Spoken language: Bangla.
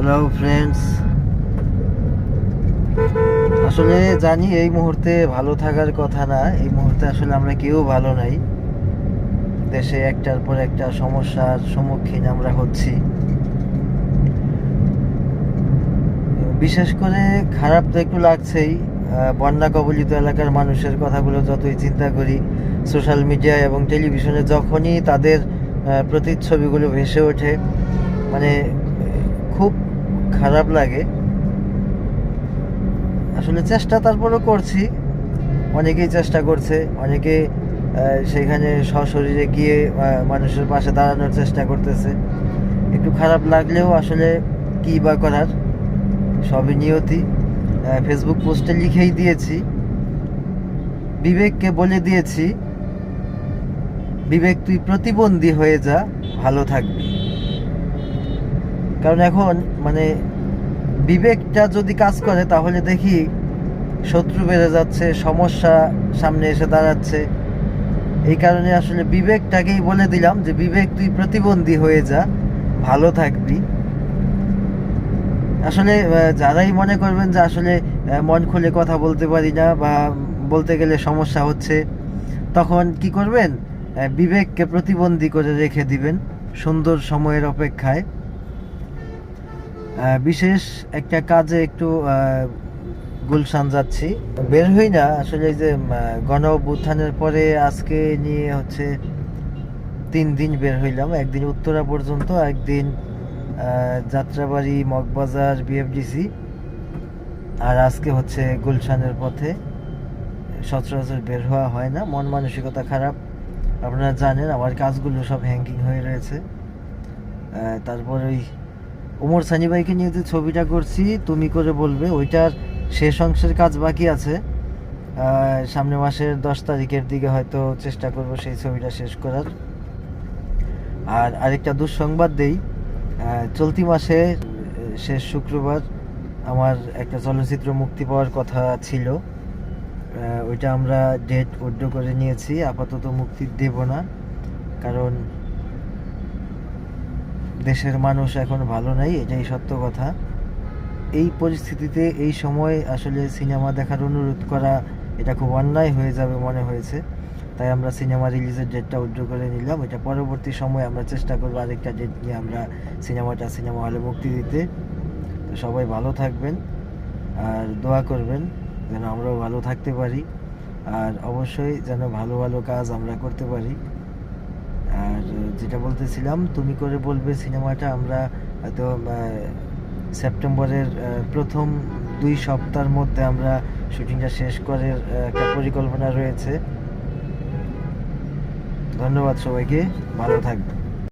হ্যালো ফ্রেন্ডস, আসলে জানি এই মুহূর্তে ভালো থাকার কথা না। এই মুহূর্তে আসলে আমরা কেউ ভালো নাই। দেশে একটার পর একটা সমস্যার সম্মুখীন আমরা হচ্ছি। বিশেষ করে খারাপ তো একটু লাগছেই। বন্যা কবলিত এলাকার মানুষের কথাগুলো যতই চিন্তা করি, সোশ্যাল মিডিয়ায় এবং টেলিভিশনে যখনই তাদের প্রতিচ্ছবিগুলো ভেসে ওঠে, মানে খুব খারাপ লাগে। আসলে চেষ্টা তারপরও করছি, অনেকেই চেষ্টা করছে, অনেকে সেখানে সশরীরে গিয়ে মানুষের পাশে দাঁড়ানোর চেষ্টা করতেছে। একটু খারাপ লাগলেও আসলে কী বা করার, সবই নিয়তি। ফেসবুক পোস্টে লিখেই দিয়েছি, বিবেককে বলে দিয়েছি, বিবেক তুই প্রতিবন্ধী হয়ে যা, ভালো থাকবি। কারণ এখন মানে বিবেকটা যদি কাজ করে তাহলে দেখি শত্রু বেড়ে যাচ্ছে, সমস্যা সামনে এসে দাঁড়াচ্ছে। এই কারণে আসলে বিবেকটাকেই বলে দিলাম যে বিবেক তুই প্রতিবন্ধী হয়ে যা, ভালো থাকবি। আসলে যারাই মনে করবেন যে আসলে মন খুলে কথা বলতে পারি না বা বলতে গেলে সমস্যা হচ্ছে, তখন কি করবেন? বিবেককে প্রতিবন্ধী করে রেখে দিবেন সুন্দর সময়ের অপেক্ষায়। বিশেষ একটা কাজে একটু গুলশান যাচ্ছি, বের হই না আসলে। এই যে গণ অভ্যুত্থানের পরে আজকে নিয়ে হচ্ছে 3 দিন বের হইলাম। একদিন উত্তরা পর্যন্ত, একদিন যাত্রাবাড়ি, মগবাজার, বিএফডিসি, আর আজকে হচ্ছে গুলশানের পথে। সচরাচর বের হওয়া হয় না, মন মানসিকতা খারাপ। আপনারা জানেন আমার কাজগুলো সব হ্যাঙ্গিং হয়ে রয়েছে। তারপর ওই ওমর সানি ভাইকে নিয়ে যে ছবিটা করছি তুমি করে বলবে, ওইটার শেষ অংশের কাজ বাকি আছে। সামনের মাসের 10 তারিখের দিকে হয়তো চেষ্টা করব সেই ছবিটা শেষ করার। আর আরেকটা দুঃসংবাদ দেই, চলতি মাসে শেষ শুক্রবার আমার একটা চলচ্চিত্র মুক্তি পাওয়ার কথা ছিল। ওইটা আমরা ডেট উইথড্র করে নিয়েছি, আপাতত মুক্তি দেব না। কারণ দেশের মানুষ এখন ভালো নাই, এটাই সত্য কথা। এই পরিস্থিতিতে এই সময় আসলে সিনেমা দেখার অনুরোধ করা, এটা খুব অন্যায় হয়ে যাবে মনে হয়েছে। তাই আমরা সিনেমা রিলিজের ডেটটা উইথড্র করে নিলাম। এটা পরবর্তী সময় আমরা চেষ্টা করবো আরেকটা ডেট নিয়ে আমরা সিনেমা হলে মুক্তি দিতে। তো সবাই ভালো থাকবেন আর দোয়া করবেন যেন আমরাও ভালো থাকতে পারি, আর অবশ্যই যেন ভালো ভালো কাজ আমরা করতে পারি। আর যেটা বলতেছিলাম, তুমি করে বলবে সিনেমাটা আমরা হয়তো সেপ্টেম্বরের প্রথম 2 সপ্তাহের মধ্যে আমরা শুটিংটা শেষ করার একটা পরিকল্পনা রয়েছে। ধন্যবাদ সবাইকে, ভালো থাকবেন।